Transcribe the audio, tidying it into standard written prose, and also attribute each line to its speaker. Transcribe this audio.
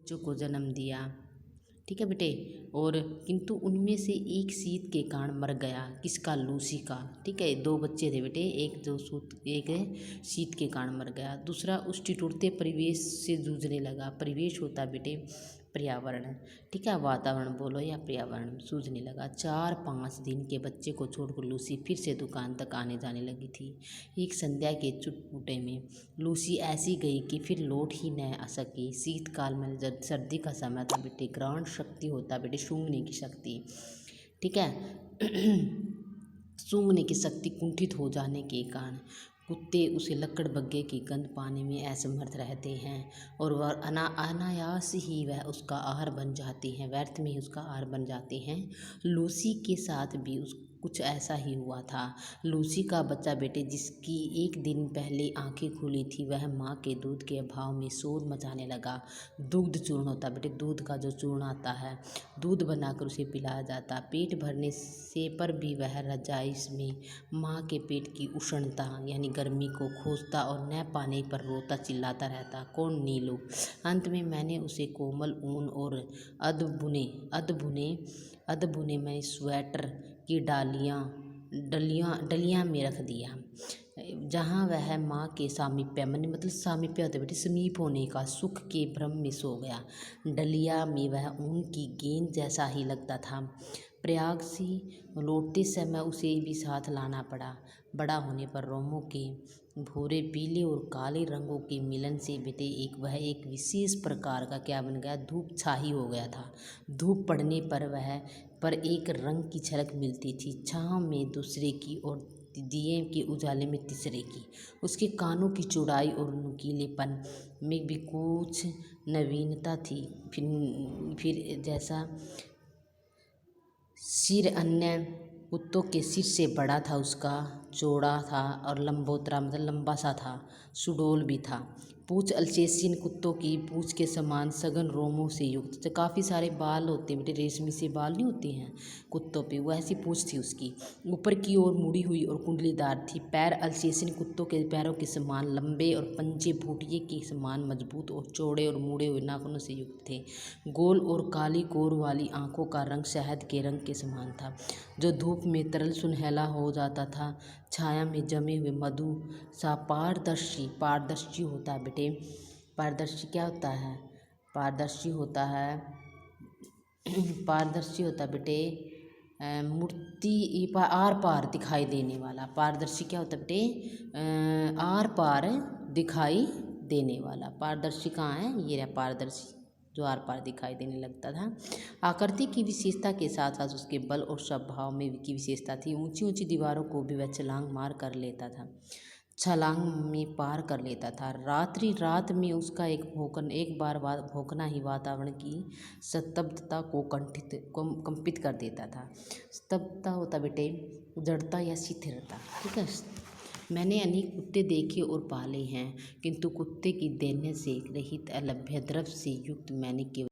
Speaker 1: बच्चों को जन्म दिया। ठीक है बेटे। और किंतु उनमें से एक शीत के कारण मर गया। किसका? लूसी का। ठीक है, दो बच्चे थे बेटे, एक शीत के कारण मर गया। दूसरा, उस ठिठुरते परिवेश से जूझने लगा। परिवेश होता बेटे पर्यावरण। ठीक है, वातावरण बोलो या पर्यावरण, सूझने लगा। 4-5 दिन के बच्चे को छोड़कर लूसी फिर से दुकान तक आने जाने लगी थी। एक संध्या के चुटपुटे में लूसी ऐसी गई कि फिर लौट ही न आ सकी। शीतकाल में जब सर्दी का समय था बेटे, ग्रहण शक्ति होता बेटे, सूंघने की शक्ति। ठीक है सूंघने की शक्ति कुंठित हो जाने के कारण कुत्ते उसे लकड़ बग्गे की गंध पाने में असमर्थ रहते हैं और वह अनायास ही वह उसका आहार बन जाती हैं, व्यर्थ में ही उसका आहार बन जाते हैं। लूसी के साथ भी कुछ ऐसा ही हुआ था। लूसी का बच्चा बेटे, जिसकी एक दिन पहले आंखें खुली थी, वह माँ के दूध के अभाव में शोर मचाने लगा। दूध चूर्ण होता बेटे, दूध का जो चूर्ण आता है, दूध बनाकर उसे पिलाया जाता। पेट भरने से पर भी वह रजाई में माँ के पेट की उष्णता यानी गर्मी को खोजता और न पाने पर रोता चिल्लाता रहता। कौन? नीलू। अंत में मैंने उसे कोमल ऊन और अध बुने मैं स्वेटर की डलियाँ में रख दिया, जहाँ वह माँ के सामीप्य मतलब सामीप्य होता बेटे समीप होने का सुख के भ्रम में सो गया। डलिया में वह ऊन की गेंद जैसा ही लगता था। प्रयाग से लौटते समय उसे भी साथ लाना पड़ा। बड़ा होने पर रोमों के भूरे, पीले और काले रंगों के मिलन से बेटे वह एक विशेष प्रकार का क्या बन गया? धूप छाही हो गया था। धूप पड़ने पर वह पर एक रंग की झलक मिलती थी, छाँव में दूसरे की और दिए के उजाले में तीसरे की। उसके कानों की चौड़ाई और नुकीलेपन में भी कुछ नवीनता थी। फिर जैसा सिर अन्य कुत्तों के सिर से बड़ा था, उसका चौड़ा था और लंबोतरा मतलब लंबा सा था, सुडौल भी था। पूँछ अल्सेशियन कुत्तों की पूँछ के समान सघन रोमों से युक्त, तो काफ़ी सारे बाल होते हैं बेटे, रेशमी से बाल नहीं होते हैं कुत्तों पे, वैसी पूँछ थी उसकी। ऊपर की ओर मुड़ी हुई और कुंडलीदार थी। पैर अल्सेशियन कुत्तों के पैरों के समान लंबे और पंजे भूटिये के समान मजबूत और चौड़े और मुड़े हुए नाखूनों से युक्त थे। गोल और काली कोर वाली आंखों का रंग शहद के रंग के समान था, जो धूप में तरल सुनहला हो जाता था। छाया में जमे हुए मधु सा पारदर्शी होता है बेटे। पारदर्शी क्या होता है? पारदर्शी होता है बेटे मूर्ति आर पार दिखाई देने वाला। पारदर्शी क्या होता है बेटे? आर पार दिखाई देने वाला। पारदर्शी कहाँ है? ये रहा पारदर्शी, जो आर पार दिखाई देने लगता था। आकृति की विशेषता के साथ साथ उसके बल और स्वभाव में की विशेषता थी। ऊंची ऊंची दीवारों को भी वह छलांग में पार कर लेता था। रात में उसका एक बार भौंकना ही वातावरण की स्तब्धता को कंपित कर देता था। स्तब्धता होता बेटे जड़ता या शिथिलता। ठीक है। मैंने अनेक कुत्ते देखे और पाले हैं, किंतु कुत्ते की दैन्य से रहित अलभ्य द्रव्य से युक्त मैंने केवल